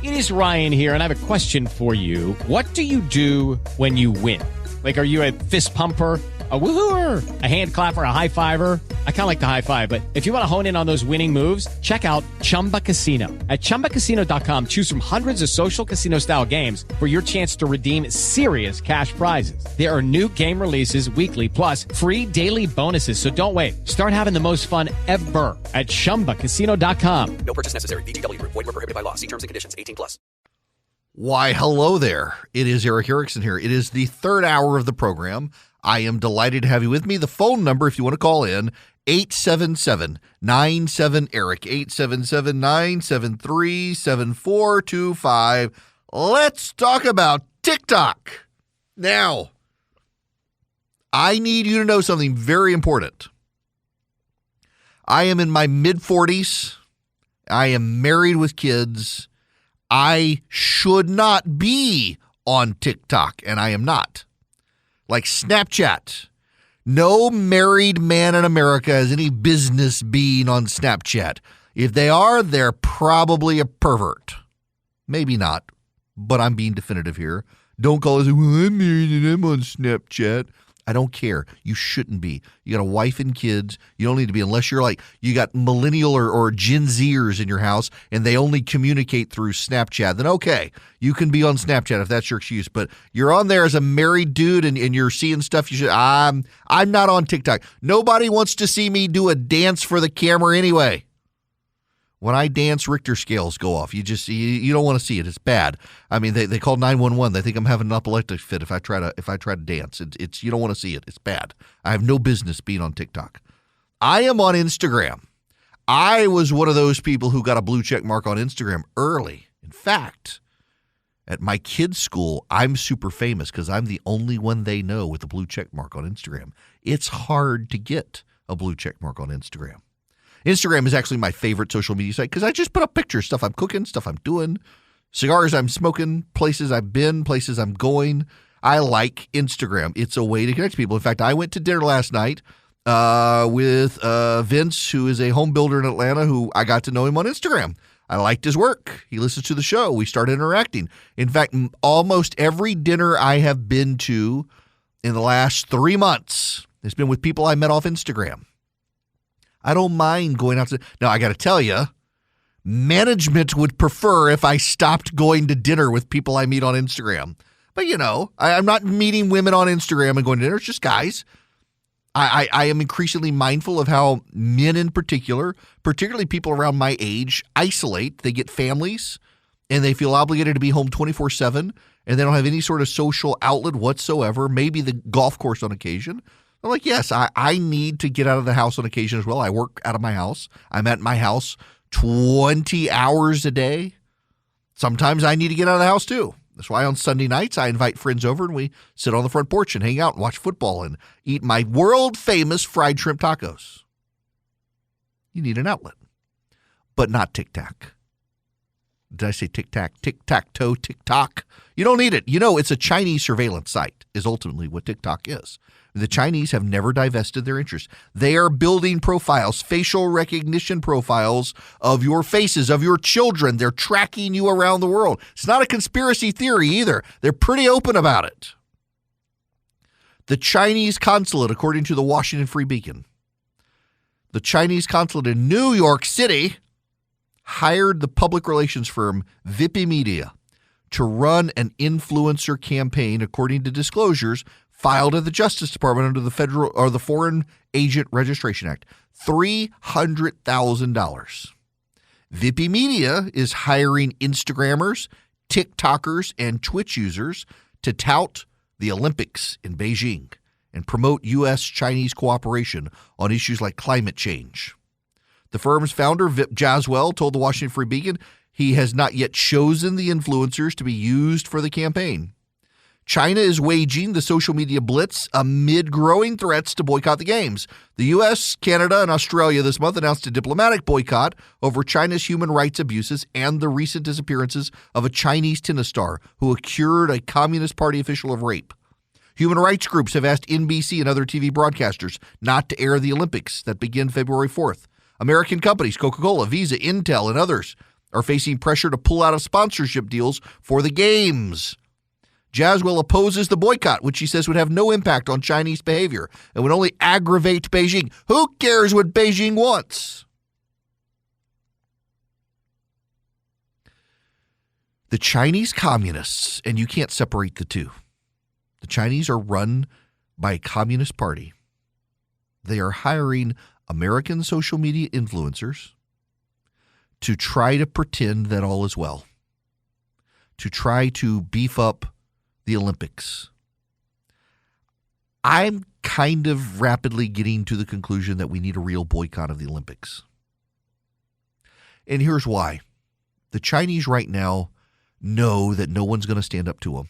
It is Ryan here, and I have a question for you. What do you do when you win? Like, are you a fist pumper, a woo-hooer, a hand clapper, a high fiver? I kind of like the high five, but if you want to hone in on those winning moves, check out Chumba Casino. At ChumbaCasino.com, choose from hundreds of social casino-style games for your chance to redeem serious cash prizes. There are new game releases weekly, plus free daily bonuses. So don't wait. Start having the most fun ever at ChumbaCasino.com. No purchase necessary. VGW Group. Void where prohibited by law. See terms and conditions. 18+. Why, hello there. It is Eric Erickson here. It is the third hour of the program. I am delighted to have you with me. The phone number, if you want to call in, 877-97-ERIC, 877-973-7425. Let's talk about TikTok. Now, I need you to know something very important. I am in my mid-40s. I am married with kids. I should not be on TikTok, and I am not. Like Snapchat. No married man in America has any business being on Snapchat. If they are, they're probably a pervert. Maybe not, but I'm being definitive here. Don't call us, well, I'm married and I'm on Snapchat. I don't care. You shouldn't be. You got a wife and kids. You don't need to be unless you're like, you got millennial or Gen Zers in your house and they only communicate through Snapchat. Then okay, you can be on Snapchat if that's your excuse. But you're on there as a married dude and you're seeing stuff you should. I'm not on TikTok. Nobody wants to see me do a dance for the camera anyway. When I dance, Richter scales go off. You don't want to see it. It's bad. I mean, they call 911. They think I'm having an epileptic fit if I try to dance. It's you don't want to see it. It's bad. I have no business being on TikTok. I am on Instagram. I was one of those people who got a blue check mark on Instagram early. In fact, at my kids' school, I'm super famous because I'm the only one they know with a blue check mark on Instagram. It's hard to get a blue check mark on Instagram. Instagram is actually my favorite social media site because I just put up pictures, stuff I'm cooking, stuff I'm doing, cigars I'm smoking, places I've been, places I'm going. I like Instagram. It's a way to connect to people. In fact, I went to dinner last night with Vince, who is a home builder in Atlanta, who I got to know him on Instagram. I liked his work. He listens to the show. We started interacting. In fact, almost every dinner I have been to in the last 3 months has been with people I met off Instagram. I don't mind going out to. Now, I got to tell you, management would prefer if I stopped going to dinner with people I meet on Instagram. But, I'm not meeting women on Instagram and going to dinner. It's just guys. I am increasingly mindful of how men in particular, particularly people around my age, isolate. They get families and they feel obligated to be home 24/7 and they don't have any sort of social outlet whatsoever, maybe the golf course on occasion. I'm like, yes, I need to get out of the house on occasion as well. I work out of my house. I'm at my house 20 hours a day. Sometimes I need to get out of the house too. That's why on Sunday nights I invite friends over and we sit on the front porch and hang out and watch football and eat my world-famous fried shrimp tacos. You need an outlet, but not TikTok. Did I say tic-tac? Tic-tac-toe, TikTok? You don't need it. It's a Chinese surveillance site is ultimately what TikTok is. The Chinese have never divested their interest. They are building profiles, facial recognition profiles of your faces, of your children. They're tracking you around the world. It's not a conspiracy theory either. They're pretty open about it. The Chinese consulate, according to the Washington Free Beacon, the Chinese consulate in New York City hired the public relations firm Vipi Media to run an influencer campaign, according to disclosures filed at the Justice Department under the Federal or the Foreign Agent Registration Act. $300,000. Vipi Media is hiring Instagrammers, TikTokers, and Twitch users to tout the Olympics in Beijing and promote U.S.-Chinese cooperation on issues like climate change. The firm's founder, Vip Jaswell, told the Washington Free Beacon he has not yet chosen the influencers to be used for the campaign. China is waging the social media blitz amid growing threats to boycott the games. The U.S., Canada, and Australia this month announced a diplomatic boycott over China's human rights abuses and the recent disappearances of a Chinese tennis star who accused a Communist Party official of rape. Human rights groups have asked NBC and other TV broadcasters not to air the Olympics that begin February 4th. American companies, Coca-Cola, Visa, Intel, and others are facing pressure to pull out of sponsorship deals for the games. Jaswell opposes the boycott, which he says would have no impact on Chinese behavior and would only aggravate Beijing. Who cares what Beijing wants? The Chinese communists, and you can't separate the two. The Chinese are run by a communist party. They are hiring American social media influencers to try to pretend that all is well, to try to beef up the Olympics. I'm kind of rapidly getting to the conclusion that we need a real boycott of the Olympics. And here's why. The Chinese right now know that no one's going to stand up to them.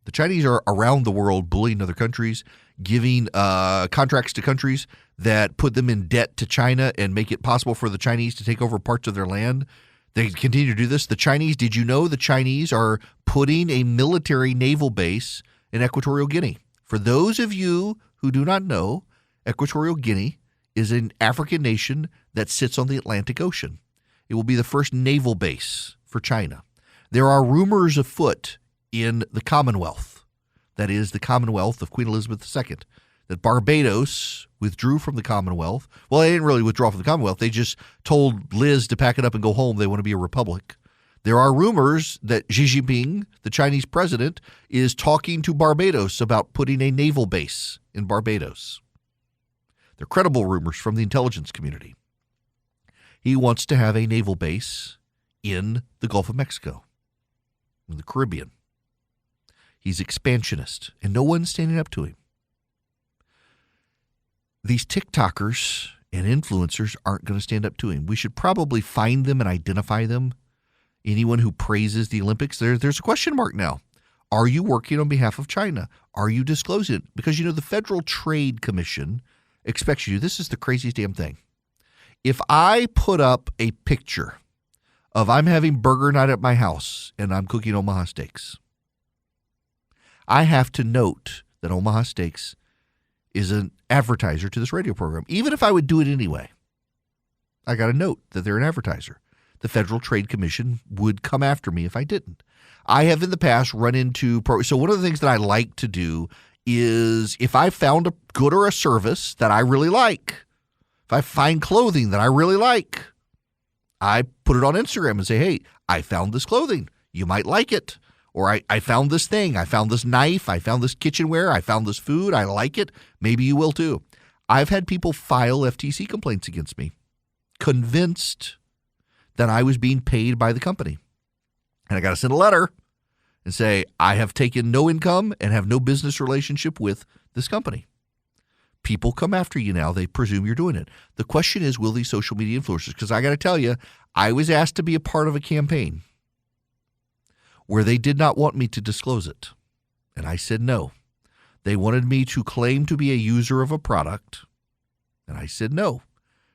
The Chinese are around the world bullying other countries, giving contracts to countries that put them in debt to China and make it possible for the Chinese to take over parts of their land. They continue to do this. The Chinese, did you know the Chinese are putting a military naval base in Equatorial Guinea? For those of you who do not know, Equatorial Guinea is an African nation that sits on the Atlantic Ocean. It will be the first naval base for China. There are rumors afoot in the Commonwealth, that is the Commonwealth of Queen Elizabeth II, that Barbados withdrew from the Commonwealth. Well, they didn't really withdraw from the Commonwealth. They just told Liz to pack it up and go home. They want to be a republic. There are rumors that Xi Jinping, the Chinese president, is talking to Barbados about putting a naval base in Barbados. They're credible rumors from the intelligence community. He wants to have a naval base in the Gulf of Mexico, in the Caribbean. He's expansionist, and no one's standing up to him. These TikTokers and influencers aren't going to stand up to him. We should probably find them and identify them. Anyone who praises the Olympics, there's a question mark now. Are you working on behalf of China? Are you disclosing it? Because, the Federal Trade Commission expects you. This is the craziest damn thing. If I put up a picture of I'm having burger night at my house and I'm cooking Omaha steaks, I have to note that Omaha Steaks is an advertiser to this radio program. Even if I would do it anyway, I got to note that they're an advertiser. The Federal Trade Commission would come after me if I didn't. I have in the past run into so one of the things that I like to do is if I found a good or a service that I really like, if I find clothing that I really like, I put it on Instagram and say, hey, I found this clothing. You might like it. Or I found this thing. I found this knife. I found this kitchenware. I found this food. I like it. Maybe you will too. I've had people file FTC complaints against me, convinced that I was being paid by the company. And I got to send a letter and say, I have taken no income and have no business relationship with this company. People come after you now. They presume you're doing it. The question is, will these social media influencers? Because I got to tell you, I was asked to be a part of a campaign where they did not want me to disclose it. And I said no. They wanted me to claim to be a user of a product. And I said no,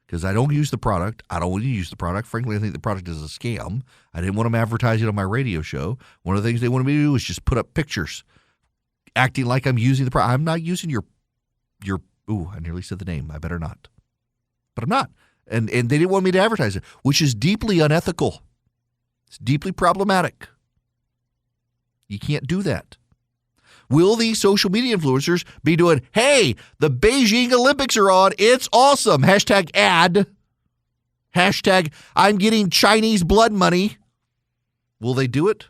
because I don't use the product. I don't want to use the product. Frankly, I think the product is a scam. I didn't want them advertising on my radio show. One of the things they wanted me to do was just put up pictures acting like I'm using the product. I'm not using your I nearly said the name. I better not. But I'm not. And they didn't want me to advertise it, which is deeply unethical. It's deeply problematic. You can't do that. Will these social media influencers be doing, hey, the Beijing Olympics are on. It's awesome. Hashtag ad. Hashtag I'm getting Chinese blood money. Will they do it?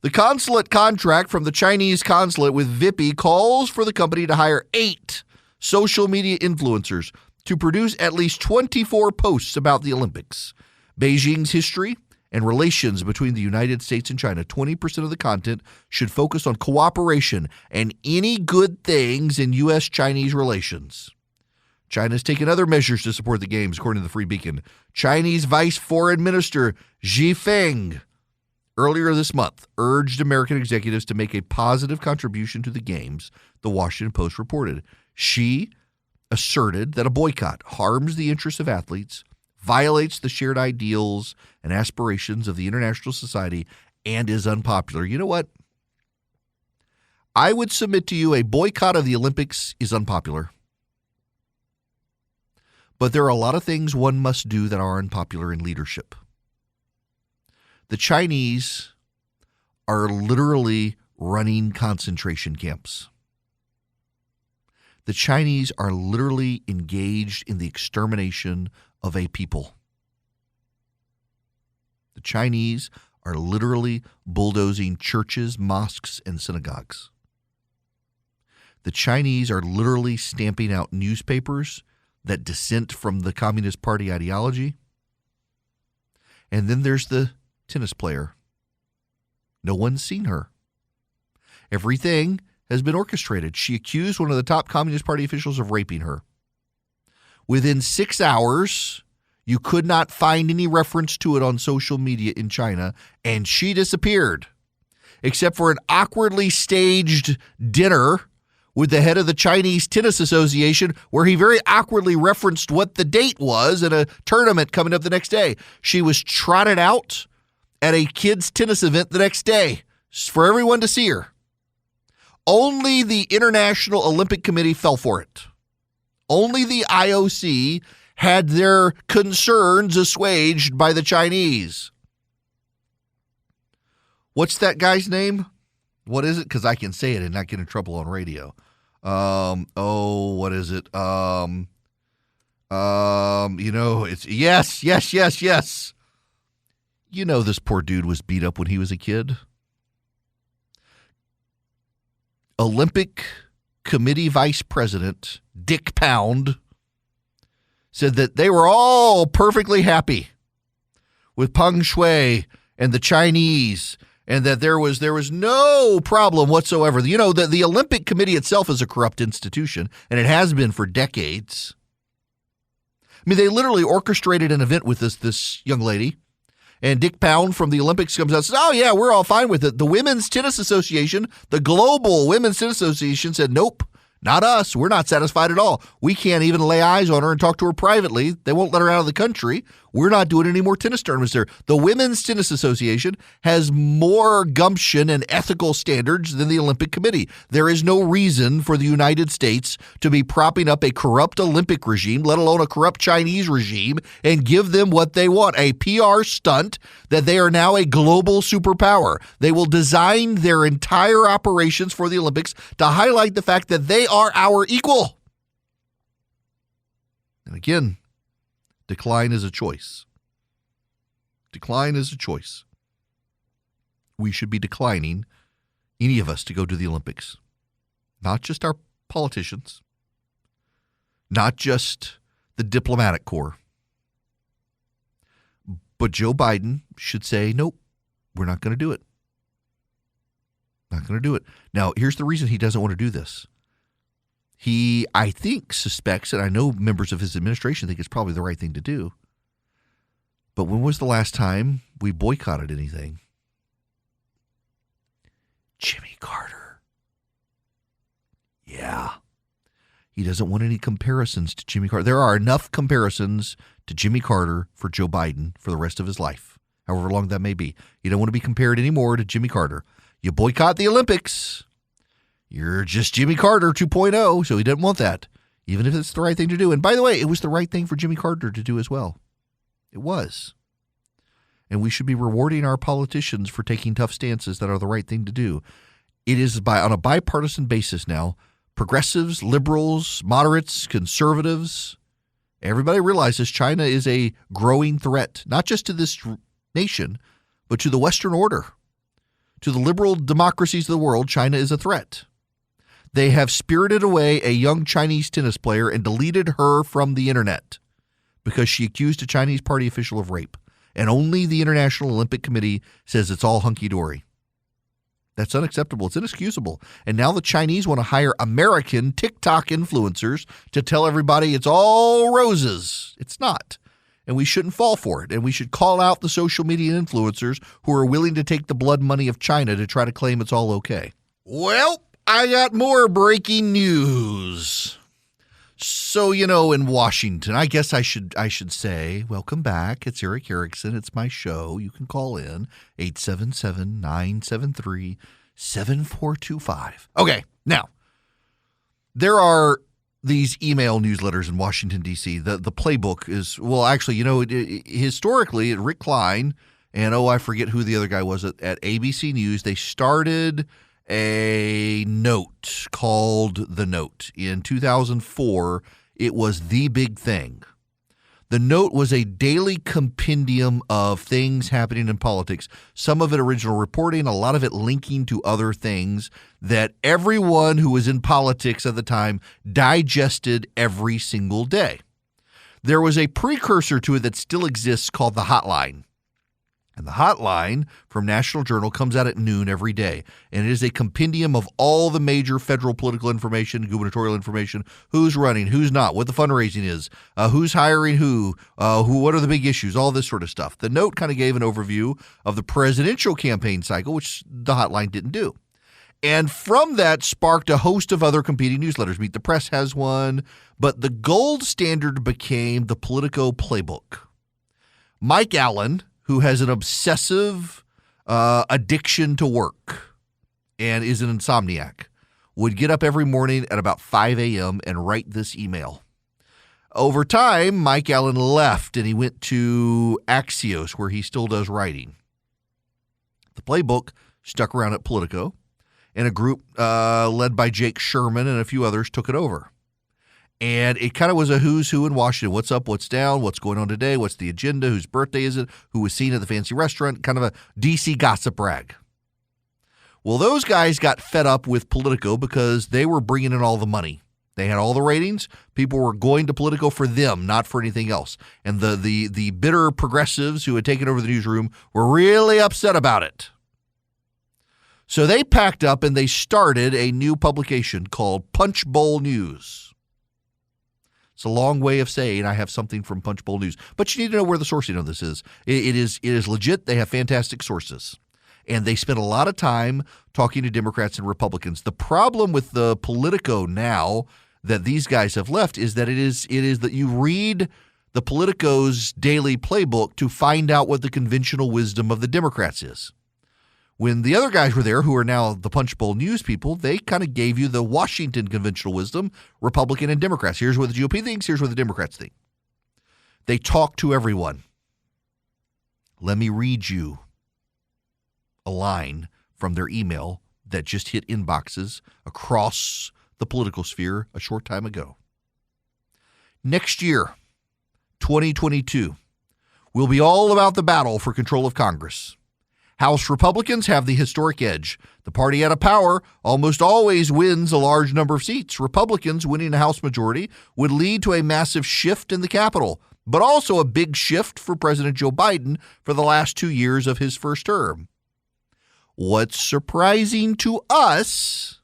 The consulate contract from the Chinese consulate with Vippy calls for the company to hire 8 social media influencers to produce at least 24 posts about the Olympics, Beijing's history, and relations between the United States and China. 20% of the content should focus on cooperation and any good things in U.S.-Chinese relations. China's taken other measures to support the games, according to the Free Beacon. Chinese Vice Foreign Minister Xi Feng earlier this month urged American executives to make a positive contribution to the games, the Washington Post reported. Xi asserted that a boycott harms the interests of athletes, violates the shared ideals and aspirations of the international society, and is unpopular. You know what? I would submit to you a boycott of the Olympics is unpopular. But there are a lot of things one must do that are unpopular in leadership. The Chinese are literally running concentration camps. The Chinese are literally engaged in the extermination of a people. The Chinese are literally bulldozing churches, mosques, and synagogues. The Chinese are literally stamping out newspapers that dissent from the Communist Party ideology. And then there's the tennis player. No one's seen her. Everything has been orchestrated. She accused one of the top Communist Party officials of raping her. Within 6 hours, you could not find any reference to it on social media in China, and she disappeared, except for an awkwardly staged dinner with the head of the Chinese Tennis Association, where he very awkwardly referenced what the date was at a tournament coming up the next day. She was trotted out at a kids' tennis event the next day for everyone to see her. Only the International Olympic Committee fell for it. Only the IOC had their concerns assuaged by the Chinese. What's that guy's name? What is it? Because I can say it and not get in trouble on radio. What is it? It's yes. You know, this poor dude was beat up when he was a kid. Olympic Committee Vice President Dick Pound said that they were all perfectly happy with Peng Shuai and the Chinese, and that there was no problem whatsoever. You know, the Olympic Committee itself is a corrupt institution, and it has been for decades. I mean, they literally orchestrated an event with this young lady, and Dick Pound from the Olympics comes out and says, oh, yeah, we're all fine with it. The Women's Tennis Association, the Global Women's Tennis Association said, nope, not us. We're not satisfied at all. We can't even lay eyes on her and talk to her privately. They won't let her out of the country. We're not doing any more tennis tournaments there. The Women's Tennis Association has more gumption and ethical standards than the Olympic Committee. There is no reason for the United States to be propping up a corrupt Olympic regime, let alone a corrupt Chinese regime, and give them what they want, a PR stunt that they are now a global superpower. They will design their entire operations for the Olympics to highlight the fact that they are our equal. And again, decline is a choice. Decline is a choice. We should be declining, any of us, to go to the Olympics. Not just our politicians, not just the diplomatic corps. But Joe Biden should say, nope, we're not going to do it. Not going to do it. Now, here's the reason he doesn't want to do this. He, I think, suspects, and I know members of his administration think it's probably the right thing to do. But when was the last time we boycotted anything? Jimmy Carter. Yeah. He doesn't want any comparisons to Jimmy Carter. There are enough comparisons to Jimmy Carter for Joe Biden for the rest of his life, however long that may be. You don't want to be compared anymore to Jimmy Carter. You boycott the Olympics, you're just Jimmy Carter 2.0, so he didn't want that, even if it's the right thing to do. And by the way, it was the right thing for Jimmy Carter to do as well. It was. And we should be rewarding our politicians for taking tough stances that are the right thing to do. It is on a bipartisan basis now. Progressives, liberals, moderates, conservatives, everybody realizes China is a growing threat, not just to this nation, but to the Western order. To the liberal democracies of the world, China is a threat. They have spirited away a young Chinese tennis player and deleted her from the internet because she accused a Chinese party official of rape. And only the International Olympic Committee says it's all hunky-dory. That's unacceptable. It's inexcusable. And now the Chinese want to hire American TikTok influencers to tell everybody it's all roses. It's not. And we shouldn't fall for it. And we should call out the social media influencers who are willing to take the blood money of China to try to claim it's all okay. Well, I got more breaking news. So, in Washington, I guess I should say, welcome back. It's Eric Erickson. It's my show. You can call in 877-973-7425. Okay, now, there are these email newsletters in Washington, D.C. The playbook is, well, actually, historically, Rick Klein and I forget who the other guy was at ABC News. They started a note called The Note. In 2004, it was the big thing. The Note was a daily compendium of things happening in politics, some of it original reporting, a lot of it linking to other things that everyone who was in politics at the time digested every single day. There was a precursor to it that still exists called the Hotline. And the Hotline from National Journal comes out at noon every day. And it is a compendium of all the major federal political information, gubernatorial information, who's running, who's not, what the fundraising is, who's hiring who, what are the big issues, all this sort of stuff. The Note kind of gave an overview of the presidential campaign cycle, which the Hotline didn't do. And from that sparked a host of other competing newsletters. Meet the Press has one, but the gold standard became the Politico Playbook. Mike Allen, who has an obsessive addiction to work and is an insomniac, would get up every morning at about 5 a.m. and write this email. Over time, Mike Allen left and he went to Axios, where he still does writing. The Playbook stuck around at Politico, and a group led by Jake Sherman and a few others took it over. And it kind of was a who's who in Washington. What's up, what's down, what's going on today, what's the agenda, whose birthday is it, who was seen at the fancy restaurant, kind of a D.C. gossip rag. Well, those guys got fed up with Politico because they were bringing in all the money. They had all the ratings. People were going to Politico for them, not for anything else. And the bitter progressives who had taken over the newsroom were really upset about it. So they packed up and they started a new publication called Punch Bowl News. It's a long way of saying I have something from Punch Bowl News, but you need to know where the sourcing of this is. It is legit. They have fantastic sources, and they spend a lot of time talking to Democrats and Republicans. The problem with the Politico now that these guys have left is that it is that you read the Politico's daily playbook to find out what the conventional wisdom of the Democrats is. When the other guys were there, who are now the Punch Bowl News people, they kind of gave you the Washington conventional wisdom, Republican and Democrats. Here's what the GOP thinks. Here's what the Democrats think. They talk to everyone. Let me read you a line from their email that just hit inboxes across the political sphere a short time ago. Next year, 2022, will be all about the battle for control of Congress. House Republicans have the historic edge. The party out of power almost always wins a large number of seats. Republicans winning a House majority would lead to a massive shift in the Capitol, but also a big shift for President Joe Biden for the last 2 years of his first term. What's surprising to us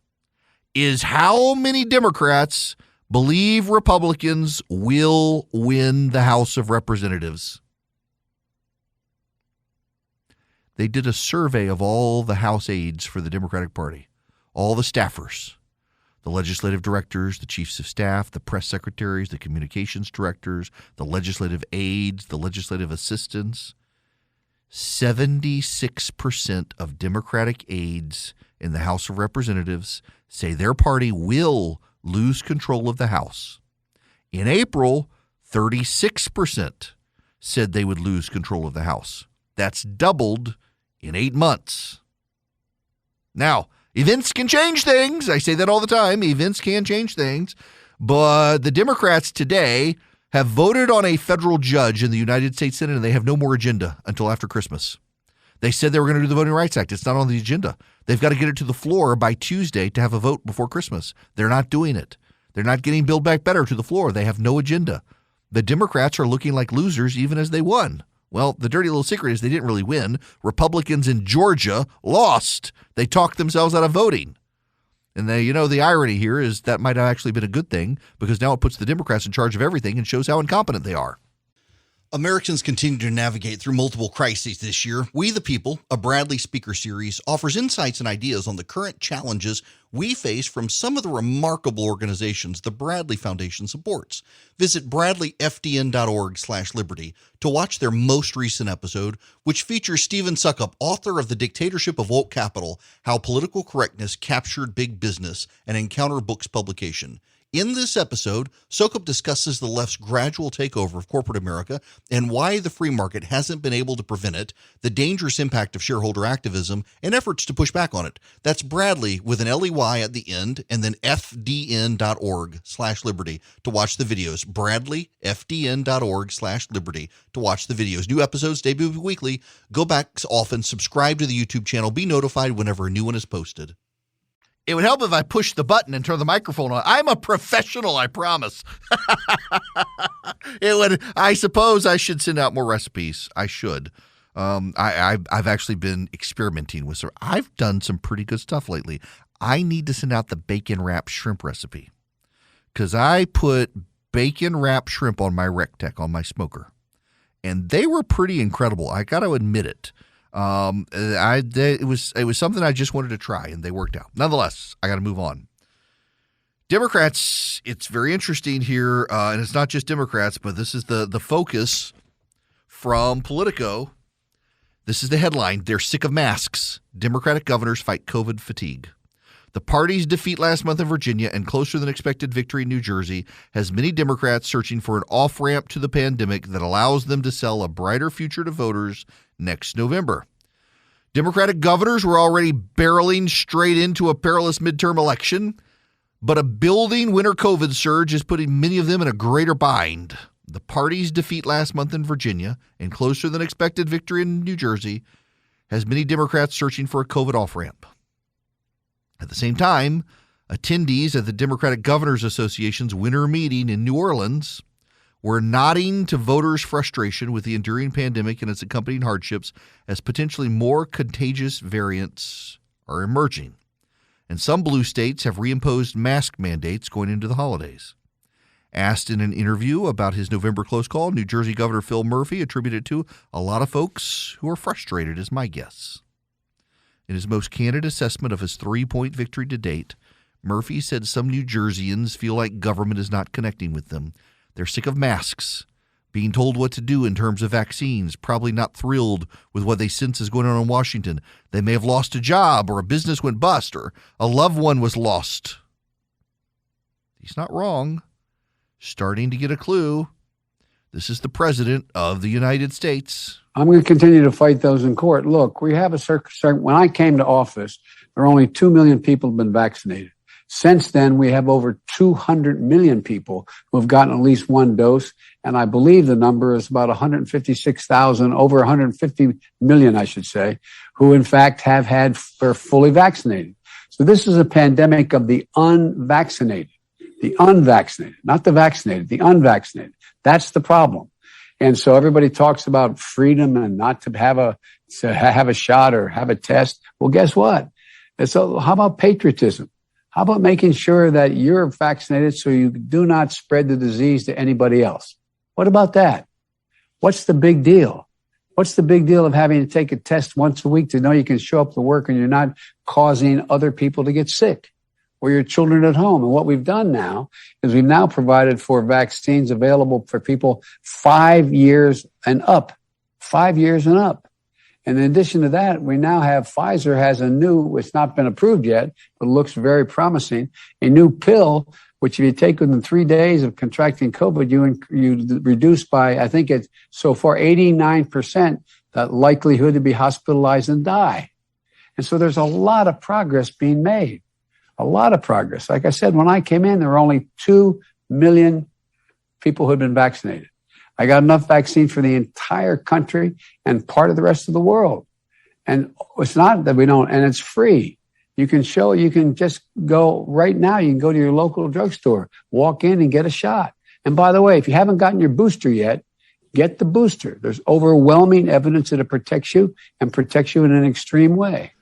is how many Democrats believe Republicans will win the House of Representatives. They did a survey of all the House aides for the Democratic Party, all the staffers, the legislative directors, the chiefs of staff, the press secretaries, the communications directors, the legislative aides, the legislative assistants. 76% of Democratic aides in the House of Representatives say their party will lose control of the House. In April, 36% said they would lose control of the House. That's doubled in 8 months. Now, events can change things. I say that all the time. Events can change things. But the Democrats today have voted on a federal judge in the United States Senate, and they have no more agenda until after Christmas. They said they were going to do the Voting Rights Act. It's not on the agenda. They've got to get it to the floor by Tuesday to have a vote before Christmas. They're not doing it. They're not getting Build Back Better to the floor. They have no agenda. The Democrats are looking like losers even as they won. Well, the dirty little secret is they didn't really win. Republicans in Georgia lost. They talked themselves out of voting. And the irony here is that might have actually been a good thing because now it puts the Democrats in charge of everything and shows how incompetent they are. Americans continue to navigate through multiple crises this year. We the People, a Bradley speaker series, offers insights and ideas on the current challenges we face from some of the remarkable organizations the Bradley Foundation supports. Visit bradleyfdn.org/liberty to watch their most recent episode, which features Stephen Suckup, author of The Dictatorship of Woke Capital, How Political Correctness Captured Big Business, and Encounter Books publication. In this episode, Sokop discusses the left's gradual takeover of corporate America and why the free market hasn't been able to prevent it, the dangerous impact of shareholder activism, and efforts to push back on it. That's Bradley with an LEY at the end and then fdn.org/liberty to watch the videos. Bradley, fdn.org/liberty to watch the videos. New episodes debut weekly. Go back often, subscribe to the YouTube channel, be notified whenever a new one is posted. It would help if I pushed the button and turned the microphone on. I'm a professional, I promise. I suppose I should send out more recipes. I should. I've actually been experimenting with some. I've done some pretty good stuff lately. I need to send out the bacon wrap shrimp recipe because I put bacon wrap shrimp on my Rectech, on my smoker, and they were pretty incredible. I got to admit it. It was something I just wanted to try, and they worked out. Nonetheless, I got to move on. Democrats, it's very interesting here, and it's not just Democrats, but this is the focus from Politico. This is the headline. They're sick of masks. Democratic governors fight COVID fatigue. The party's defeat last month in Virginia and closer than expected victory in New Jersey has many Democrats searching for an off-ramp to the pandemic that allows them to sell a brighter future to voters next November. Democratic governors were already barreling straight into a perilous midterm election, but a building winter COVID surge is putting many of them in a greater bind. The party's defeat last month in Virginia and closer than expected victory in New Jersey has many Democrats searching for a COVID off-ramp. At the same time, attendees at the Democratic Governors Association's winter meeting in New Orleans were nodding to voters' frustration with the enduring pandemic and its accompanying hardships as potentially more contagious variants are emerging. And some blue states have reimposed mask mandates going into the holidays. Asked in an interview about his November close call, New Jersey Governor Phil Murphy attributed it to a lot of folks who are frustrated, is my guess. In his most candid assessment of his 3-point victory to date, Murphy said some New Jerseyans feel like government is not connecting with them. They're sick of masks, being told what to do in terms of vaccines, probably not thrilled with what they sense is going on in Washington. They may have lost a job or a business went bust or a loved one was lost. He's not wrong. Starting to get a clue. This is the president of the United States. I'm going to continue to fight those in court. Look, we have when I came to office, there were only 2 million people who have been vaccinated. Since then, we have over 200 million people who have gotten at least one dose. And I believe the number is about 156,000, over 150 million, I should say, who in fact are fully vaccinated. So this is a pandemic of the unvaccinated, not the vaccinated, the unvaccinated. That's the problem. And so everybody talks about freedom and not to have a shot or have a test. Well, guess what? So how about patriotism? How about making sure that you're vaccinated so you do not spread the disease to anybody else? What about that? What's the big deal? What's the big deal of having to take a test once a week to know you can show up to work and you're not causing other people to get sick or your children at home? And what we've done now is we've now provided for vaccines available for people 5 years and up. 5 years and up. And in addition to that, we now have Pfizer has a new, it's not been approved yet, but looks very promising, a new pill, which if you take within 3 days of contracting COVID, you reduce by, I think it's so far 89% the likelihood to be hospitalized and die. And so there's a lot of progress being made. A lot of progress. Like I said, when I came in, there were only 2 million people who had been vaccinated. I got enough vaccine for the entire country and part of the rest of the world. And it's not that we don't, and it's free. You can just go right now. You can go to your local drugstore, walk in and get a shot. And by the way, if you haven't gotten your booster yet, get the booster. There's overwhelming evidence that it protects you and protects you in an extreme way.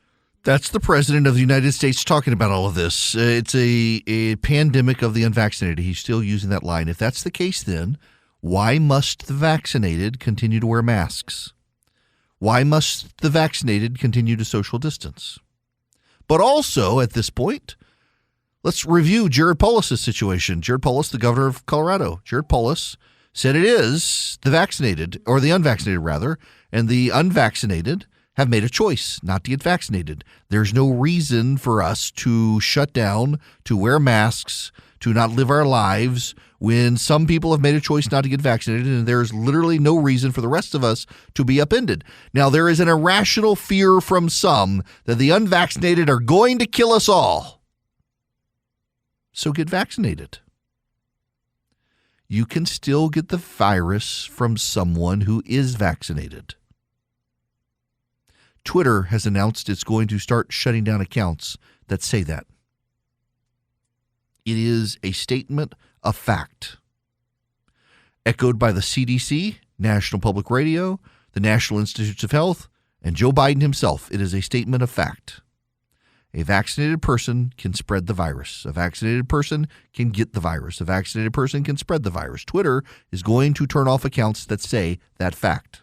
That's the president of the United States talking about all of this. It's a pandemic of the unvaccinated. He's still using that line. If that's the case, then why must the vaccinated continue to wear masks? Why must the vaccinated continue to social distance? But also, at this point, let's review Jared Polis' situation. Jared Polis, the governor of Colorado. Jared Polis said it is the vaccinated, or the unvaccinated rather, and the unvaccinated have made a choice not to get vaccinated. There's no reason for us to shut down, to wear masks, to not live our lives when some people have made a choice not to get vaccinated, and there's literally no reason for the rest of us to be upended. Now, there is an irrational fear from some that the unvaccinated are going to kill us all. So get vaccinated. You can still get the virus from someone who is vaccinated. Twitter has announced it's going to start shutting down accounts that say that. It is a statement of fact, echoed by the CDC, National Public Radio, the National Institutes of Health, and Joe Biden himself. It is a statement of fact. A vaccinated person can spread the virus. A vaccinated person can get the virus. A vaccinated person can spread the virus. Twitter is going to turn off accounts that say that fact.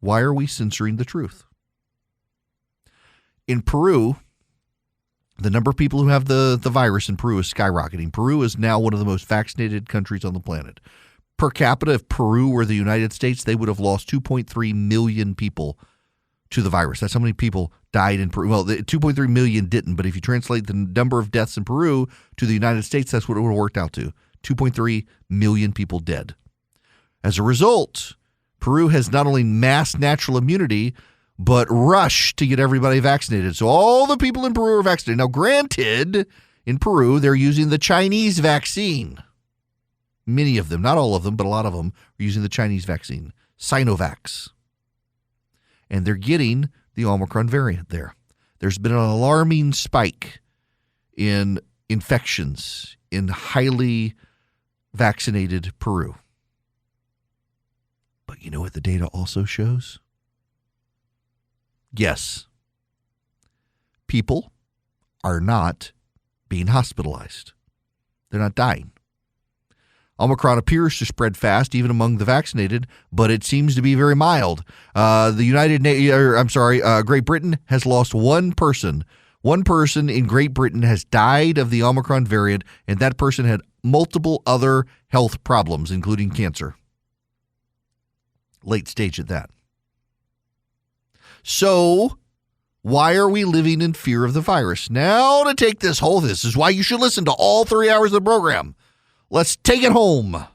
Why are we censoring the truth? In Peru, the number of people who have the virus in Peru is skyrocketing. Peru is now one of the most vaccinated countries on the planet. Per capita, if Peru were the United States, they would have lost 2.3 million people to the virus. That's how many people died in Peru. Well, 2.3 million didn't, but if you translate the number of deaths in Peru to the United States, that's what it would have worked out to. 2.3 million people dead. As a result, Peru has not only mass natural immunity, but rushed to get everybody vaccinated. So all the people in Peru are vaccinated. Now, granted, in Peru, they're using the Chinese vaccine. Many of them, not all of them, but a lot of them are using the Chinese vaccine, Sinovac. And they're getting the Omicron variant there. There's been an alarming spike in infections in highly vaccinated Peru. But you know what the data also shows? Yes, people are not being hospitalized. They're not dying. Omicron appears to spread fast, even among the vaccinated, but it seems to be very mild. Great Britain has lost one person. One person in Great Britain has died of the Omicron variant, and that person had multiple other health problems, including cancer. Late stage at that. So, why are we living in fear of the virus? Now, to take this is why you should listen to all 3 hours of the program. Let's take it home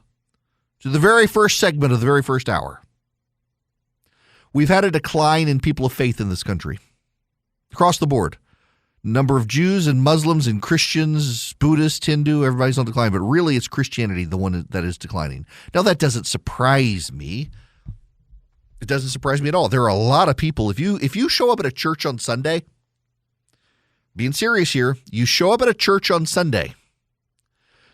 to the very first segment of the very first hour. We've had a decline in people of faith in this country across the board. Number of Jews and Muslims and Christians, Buddhists, Hindu, everybody's on decline, but really it's Christianity, the one that is declining. Now, that doesn't surprise me. It doesn't surprise me at all. There are a lot of people. If you show up at a church on Sunday, being serious here, you show up at a church on Sunday,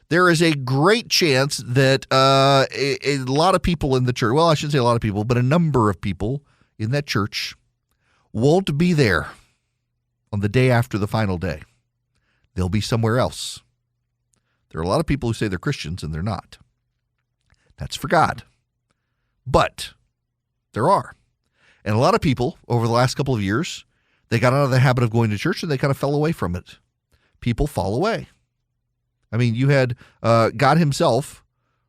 there is a great chance that a lot of people in the church, well, I shouldn't say a lot of people, but a number of people in that church won't be there on the day after the final day. They'll be somewhere else. There are a lot of people who say they're Christians and they're not. That's for God. But there are. And a lot of people over the last couple of years, they got out of the habit of going to church and they kind of fell away from it. People fall away. I mean, you had God himself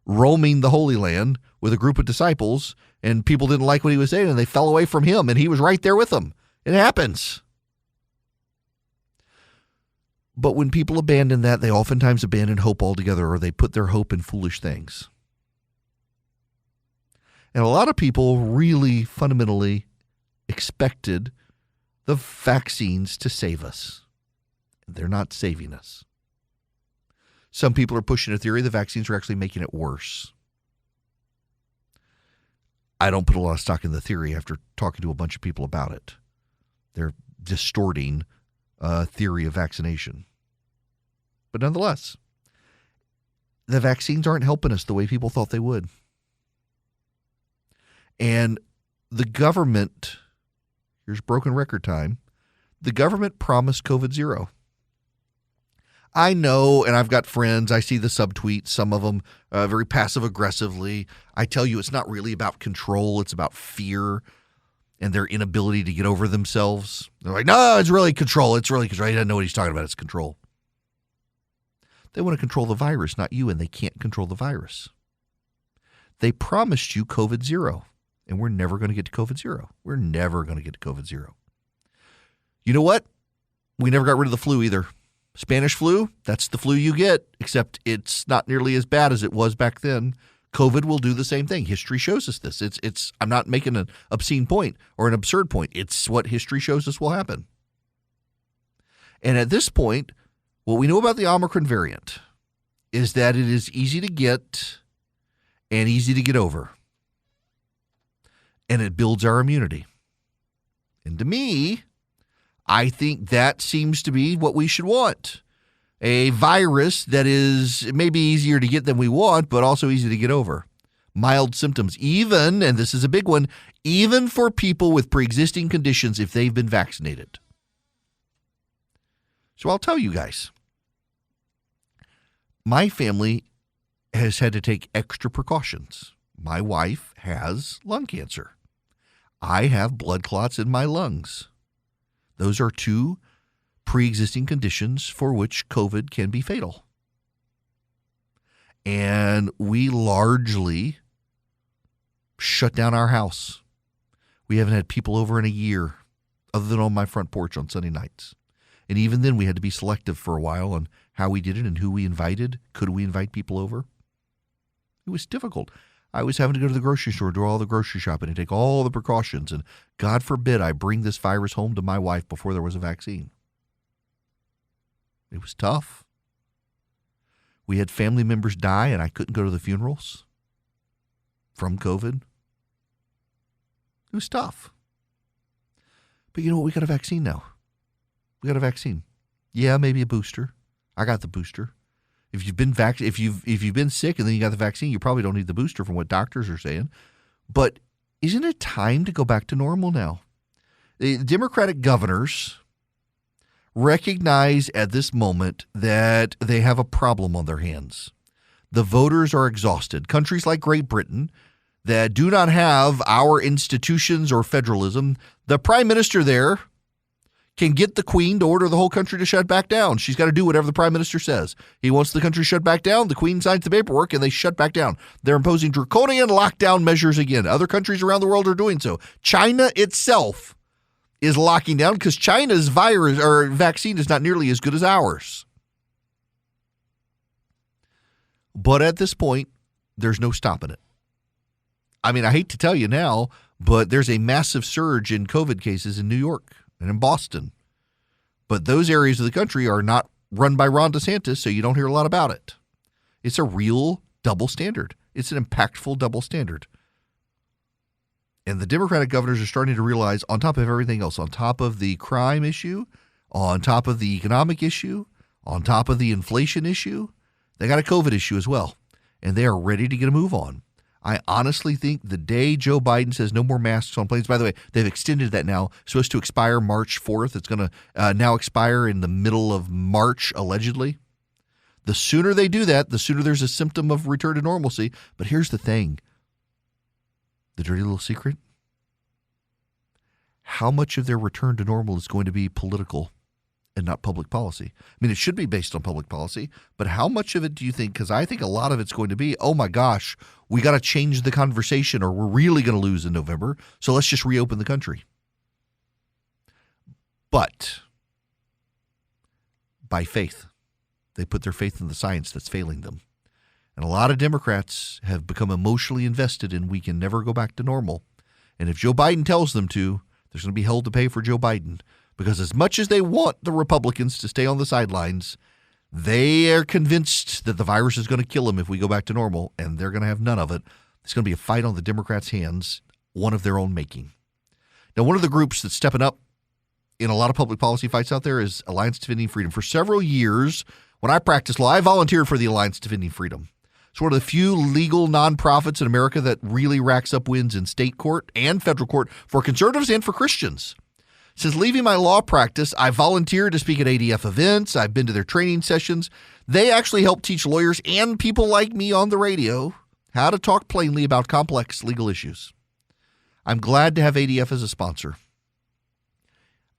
roaming the Holy Land with a group of disciples, and people didn't like what he was saying, and they fell away from him, and he was right there with them. It happens. But when people abandon that, they oftentimes abandon hope altogether, or they put their hope in foolish things. And a lot of people really fundamentally expected the vaccines to save us. They're not saving us. Some people are pushing a theory the vaccines are actually making it worse. I don't put a lot of stock in the theory after talking to a bunch of people about it. They're distorting theory of vaccination. But nonetheless, the vaccines aren't helping us the way people thought they would. And the government, here's broken record time, the government promised COVID zero. I know, and I've got friends, I see the subtweets, some of them very passive-aggressively. I tell you, it's not really about control. It's about fear and their inability to get over themselves. They're like, no, it's really control. It's really control. He doesn't know what he's talking about. It's control. They want to control the virus, not you, and they can't control the virus. They promised you COVID zero, and we're never going to get to COVID zero. We're never going to get to COVID zero. You know what? We never got rid of the flu either. Spanish flu, that's the flu you get, except it's not nearly as bad as it was back then. COVID will do the same thing. History shows us this. It's. I'm not making an obscene point or an absurd point. It's what history shows us will happen. And at this point, what we know about the Omicron variant is that it is easy to get and easy to get over. And it builds our immunity. And to me, I think that seems to be what we should want. A virus that is maybe easier to get than we want, but also easy to get over. Mild symptoms, even, and this is a big one, even for people with pre-existing conditions if they've been vaccinated. So I'll tell you guys, my family has had to take extra precautions. My wife has lung cancer. I have blood clots in my lungs. Those are two pre-existing conditions for which COVID can be fatal. And we largely shut down our house. We haven't had people over in a year, other than on my front porch on Sunday nights. And even then, we had to be selective for a while on how we did it and who we invited. Could we invite people over? It was difficult. I was having to go to the grocery store, do all the grocery shopping, and take all the precautions. And God forbid I bring this virus home to my wife before there was a vaccine. It was tough. We had family members die, and I couldn't go to the funerals from COVID. It was tough. But you know what? We got a vaccine now. We got a vaccine. Yeah, maybe a booster. I got the booster. If you've been if you've been sick and then you got the vaccine, you probably don't need the booster from what doctors are saying. But isn't it time to go back to normal now? The Democratic governors recognize at this moment that they have a problem on their hands. The voters are exhausted. Countries like Great Britain that do not have our institutions or federalism, the prime minister there can get the queen to order the whole country to shut back down. She's got to do whatever the prime minister says. He wants the country shut back down. The queen signs the paperwork and they shut back down. They're imposing draconian lockdown measures again. Other countries around the world are doing so. China itself is locking down because China's virus or vaccine is not nearly as good as ours. But at this point, there's no stopping it. I mean, I hate to tell you now, but there's a massive surge in COVID cases in New York and in Boston. But those areas of the country are not run by Ron DeSantis, so you don't hear a lot about it. It's a real double standard. It's an impactful double standard. And the Democratic governors are starting to realize, on top of everything else, on top of the crime issue, on top of the economic issue, on top of the inflation issue, they got a COVID issue as well. And they are ready to get a move on. I honestly think the day Joe Biden says no more masks on planes, by the way, they've extended that now. It's supposed to expire March 4th. It's going to now expire in the middle of March, allegedly. The sooner they do that, the sooner there's a symptom of return to normalcy. But here's the thing. The dirty little secret. How much of their return to normal is going to be political and not public policy? I mean, it should be based on public policy, but how much of it do you think? Because I think a lot of it's going to be, oh my gosh, we got to change the conversation or we're really going to lose in November. So let's just reopen the country. But by faith, they put their faith in the science that's failing them. And a lot of Democrats have become emotionally invested in we can never go back to normal. And if Joe Biden tells them to, there's going to be hell to pay for Joe Biden. Because as much as they want the Republicans to stay on the sidelines, they are convinced that the virus is going to kill them if we go back to normal, and they're going to have none of it. It's going to be a fight on the Democrats' hands, one of their own making. Now, one of the groups that's stepping up in a lot of public policy fights out there is Alliance Defending Freedom. For several years, when I practiced law, I volunteered for the Alliance Defending Freedom. It's one of the few legal nonprofits in America that really racks up wins in state court and federal court for conservatives and for Christians. Since leaving my law practice, I volunteered to speak at ADF events. I've been to their training sessions. They actually help teach lawyers and people like me on the radio how to talk plainly about complex legal issues. I'm glad to have ADF as a sponsor.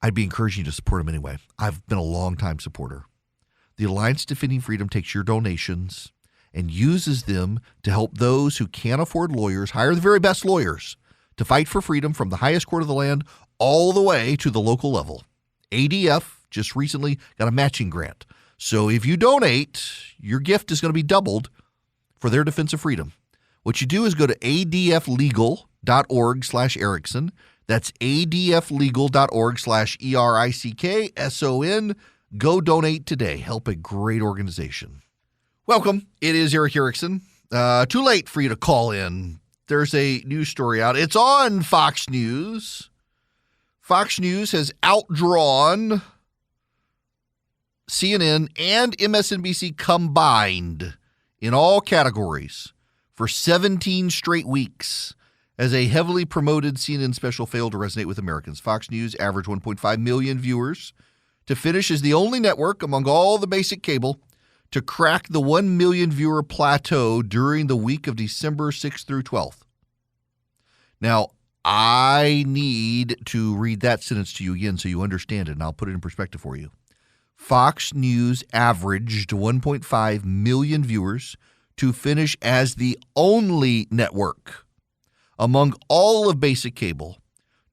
I'd be encouraging you to support them anyway. I've been a long-time supporter. The Alliance Defending Freedom takes your donations and uses them to help those who can't afford lawyers hire the very best lawyers to fight for freedom from the highest court of the land all the way to the local level. ADF just recently got a matching grant. So if you donate, your gift is going to be doubled for their defense of freedom. What you do is go to adflegal.org/Erickson. That's adflegal.org/ERICKSON. Go donate today. Help a great organization. Welcome. It is Eric Erickson. Too late for you to call in. There's a news story out. It's on Fox News. Fox News has outdrawn CNN and MSNBC combined in all categories for 17 straight weeks as a heavily promoted CNN special failed to resonate with Americans. Fox News averaged 1.5 million viewers to finish as the only network among all the basic cable to crack the 1 million viewer plateau during the week of December 6th through 12th. Now, I need to read that sentence to you again so you understand it, and I'll put it in perspective for you. Fox News averaged 1.5 million viewers to finish as the only network among all of basic cable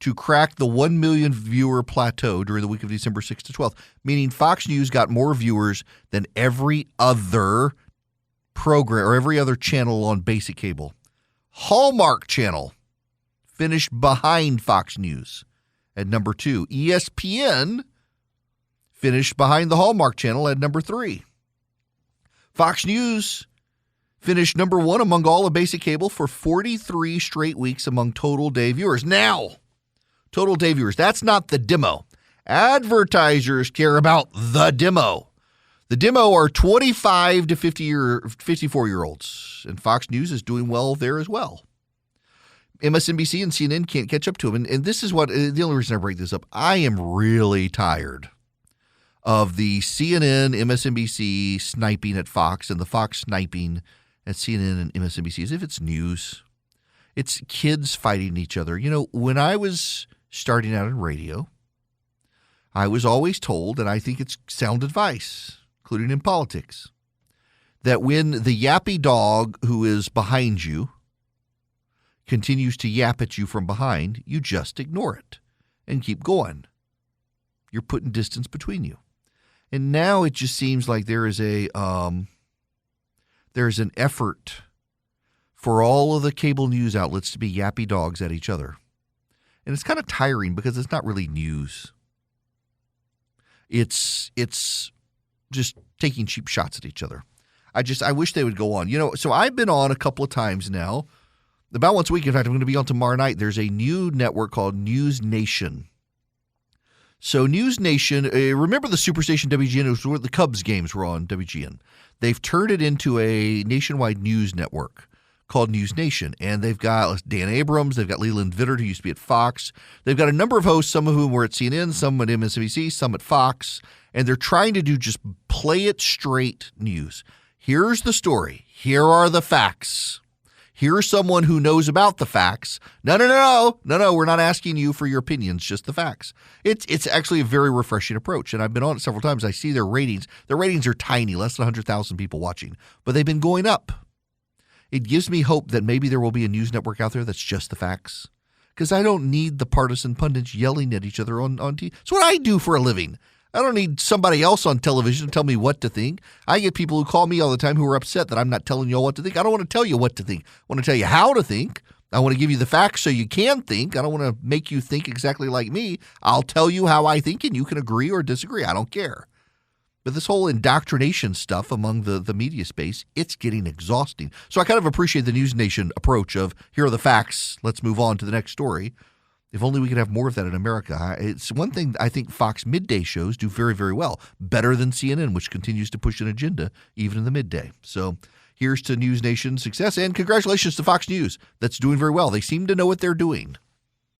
to crack the 1 million viewer plateau during the week of December 6th to 12th, meaning Fox News got more viewers than every other program or every other channel on basic cable. Hallmark Channel finished behind Fox News at number 2. ESPN finished behind the Hallmark Channel at number 3. Fox News finished number 1 among all of basic cable for 43 straight weeks among total day viewers. Now, total day viewers, that's not the demo. Advertisers care about the demo. The demo are 25 to 54-year-olds, and Fox News is doing well there as well. MSNBC and CNN can't catch up to them, and this is what the only reason I break this up. I am really tired of the CNN, MSNBC sniping at Fox and the Fox sniping at CNN and MSNBC as if it's news. It's kids fighting each other. You know, when I was starting out in radio, I was always told, and I think it's sound advice, including in politics, that when the yappy dog who is behind you continues to yap at you from behind, you just ignore it and keep going. You're putting distance between you. And now it just seems like there is an effort for all of the cable news outlets to be yappy dogs at each other. And it's kind of tiring because it's not really news. It's just taking cheap shots at each other. I wish they would go on. You know, so I've been on a couple of times now. About once a week. In fact, I'm going to be on tomorrow night. There's a new network called News Nation. So News Nation, remember the Superstation WGN? It was where the Cubs games were on WGN. They've turned it into a nationwide news network called News Nation. And they've got Dan Abrams. They've got Leland Vittert, who used to be at Fox. They've got a number of hosts, some of whom were at CNN, some at MSNBC, some at Fox. And they're trying to do just play it straight news. Here's the story. Here are the facts. Here's someone who knows about the facts. No, we're not asking you for your opinions, just the facts. It's actually a very refreshing approach, and I've been on it several times. I see their ratings. Their ratings are tiny, less than 100,000 people watching, but they've been going up. It gives me hope that maybe there will be a news network out there that's just the facts, because I don't need the partisan pundits yelling at each other on TV. It's what I do for a living. I don't need somebody else on television to tell me what to think. I get people who call me all the time who are upset that I'm not telling you all what to think. I don't want to tell you what to think. I want to tell you how to think. I want to give you the facts so you can think. I don't want to make you think exactly like me. I'll tell you how I think, and you can agree or disagree. I don't care. But this whole indoctrination stuff among the media space, it's getting exhausting. So I kind of appreciate the News Nation approach of, here are the facts, let's move on to the next story. If only we could have more of that in America. It's one thing I think Fox midday shows do very, very well, better than CNN, which continues to push an agenda even in the midday. So here's to News Nation's success, and congratulations to Fox News. That's doing very well. They seem to know what they're doing.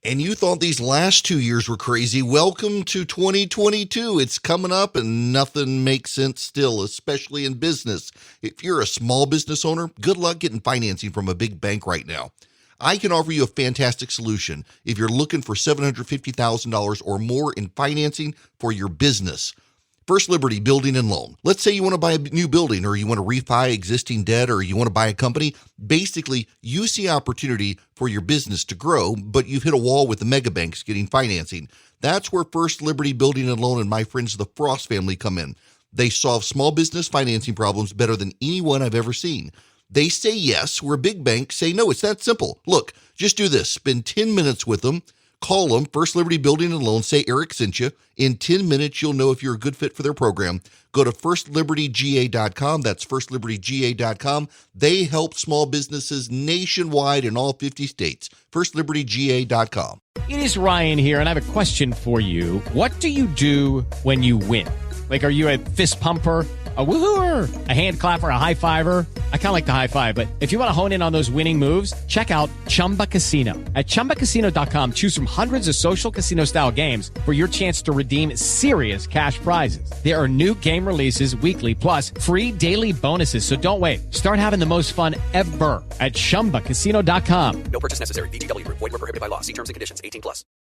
And you thought these last 2 years were crazy. Welcome to 2022. It's coming up and nothing makes sense still, especially in business. If you're a small business owner, good luck getting financing from a big bank right now. I can offer you a fantastic solution if you're looking for $750,000 or more in financing for your business. First Liberty Building and Loan. Let's say you want to buy a new building, or you want to refi existing debt, or you want to buy a company. Basically, you see opportunity for your business to grow, but you've hit a wall with the mega banks getting financing. That's where First Liberty Building and Loan and my friends, the Frost family, come in. They solve small business financing problems better than anyone I've ever seen. They say yes, where big banks say no. It's that simple. Look, just do this. Spend 10 minutes with them. Call them, First Liberty Building and Loan. Say Eric sent you. In 10 minutes, you'll know if you're a good fit for their program. Go to firstlibertyga.com. That's firstlibertyga.com. They help small businesses nationwide in all 50 states. firstlibertyga.com. It is Ryan here, and I have a question for you. What do you do when you win? Like, are you a fist pumper, a woohooer, a hand clapper, a high fiver? I kind of like the high five, but if you want to hone in on those winning moves, check out Chumba Casino. At ChumbaCasino.com, choose from hundreds of social casino-style games for your chance to redeem serious cash prizes. There are new game releases weekly, plus free daily bonuses, so don't wait. Start having the most fun ever at ChumbaCasino.com. No purchase necessary. VGW Group. Void where prohibited by law. See terms and conditions. 18+.